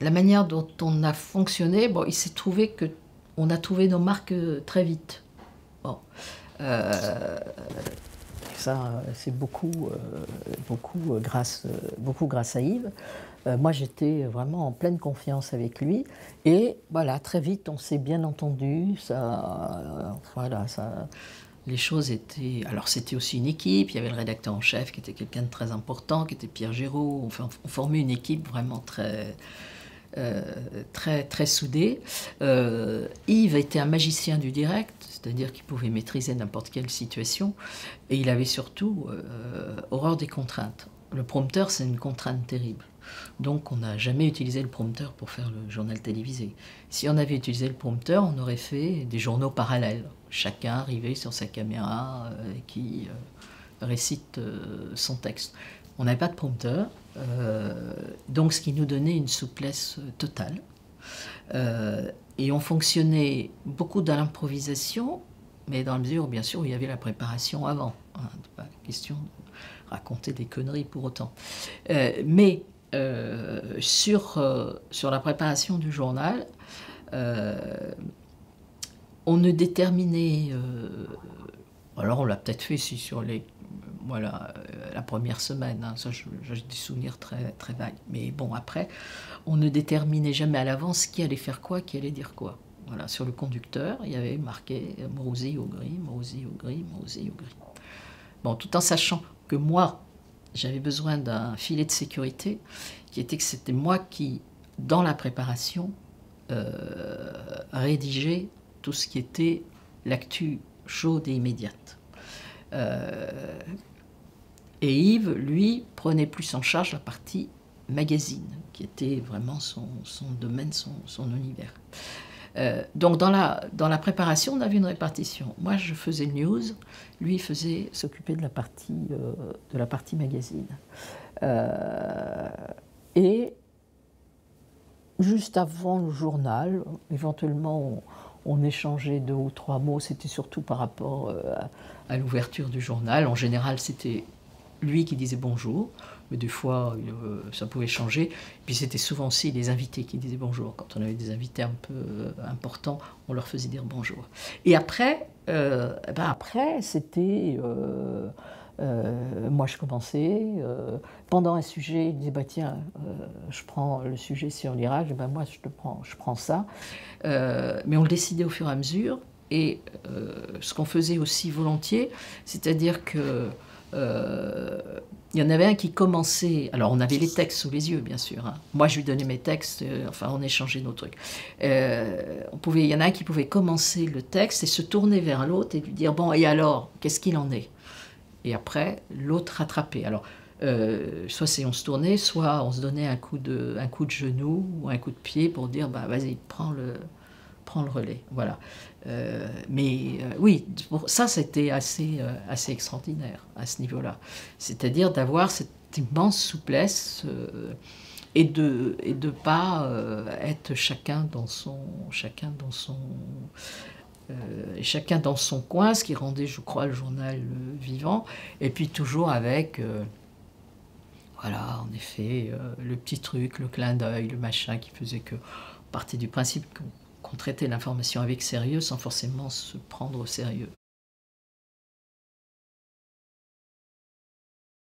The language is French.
la manière dont on a fonctionné, bon, il s'est trouvé qu'on a trouvé nos marques très vite. Bon. Ça, c'est beaucoup grâce à Yves. Moi, j'étais vraiment en pleine confiance avec lui et voilà, très vite, on s'est bien entendu. Voilà, les choses étaient... Alors, c'était aussi une équipe. Il y avait le rédacteur en chef qui était quelqu'un de très important, qui était Pierre Géraud. Enfin, on formait une équipe vraiment très soudée. Yves était un magicien du direct, c'est-à-dire qu'il pouvait maîtriser n'importe quelle situation, et il avait surtout horreur des contraintes. Le prompteur, c'est une contrainte terrible. Donc on n'a jamais utilisé le prompteur pour faire le journal télévisé. Si on avait utilisé le prompteur, on aurait fait des journaux parallèles. Chacun arrivé sur sa caméra qui récite son texte. On n'avait pas de prompteur, donc ce qui nous donnait une souplesse totale. Et on fonctionnait beaucoup dans l'improvisation, mais dans la mesure, bien sûr, où il y avait la préparation avant. Hein, pas question de raconter des conneries pour autant. Mais sur la préparation du journal, on ne déterminait... alors on l'a peut-être fait si sur la première semaine, hein, ça j'ai des souvenirs très vagues. Mais bon, après, on ne déterminait jamais à l'avance qui allait faire quoi, qui allait dire quoi. Voilà, sur le conducteur, il y avait marqué Morosi au gris, Morosi au gris, Morosi au gris. Bon, tout en sachant que moi, j'avais besoin d'un filet de sécurité, qui était que c'était moi qui, dans la préparation, rédigeais tout ce qui était l'actu chaude et immédiate. Et Yves, lui, prenait plus en charge la partie magazine, qui était vraiment son domaine, son univers. Donc dans la préparation, on avait une répartition. Moi, je faisais le news, lui s'occupait de la partie magazine. Et juste avant le journal, éventuellement, on échangeait 2 ou 3 mots, c'était surtout par rapport à l'ouverture du journal. En général, c'était lui qui disait bonjour, mais des fois, ça pouvait changer. Puis c'était souvent aussi les invités qui disaient bonjour. Quand on avait des invités un peu importants, on leur faisait dire bonjour. Et après, c'était... moi, je commençais. Pendant un sujet, il disait bah, tiens, je prends le sujet sur l'Irak, ben, moi, je prends ça. Mais on le décidait au fur et à mesure. Et ce qu'on faisait aussi volontiers, c'est-à-dire que il y en avait un qui commençait, alors on avait les textes sous les yeux bien sûr, hein. Moi je lui donnais mes textes, enfin on échangeait nos trucs. Il y en a un qui pouvait commencer le texte et se tourner vers l'autre et lui dire bon et alors, qu'est-ce qu'il en est? Et après l'autre rattrapait. Alors soit on se tournait, soit on se donnait un coup de genou ou un coup de pied pour dire bah vas-y prends le relais, voilà. Oui, ça c'était assez extraordinaire à ce niveau-là. C'est-à-dire d'avoir cette immense souplesse et de pas être chacun dans son coin, ce qui rendait, je crois, le journal vivant. Et puis toujours avec, voilà, en effet, le petit truc, le clin d'œil, le machin qui faisait que on partait du principe qu'on traitait l'information avec sérieux sans forcément se prendre au sérieux.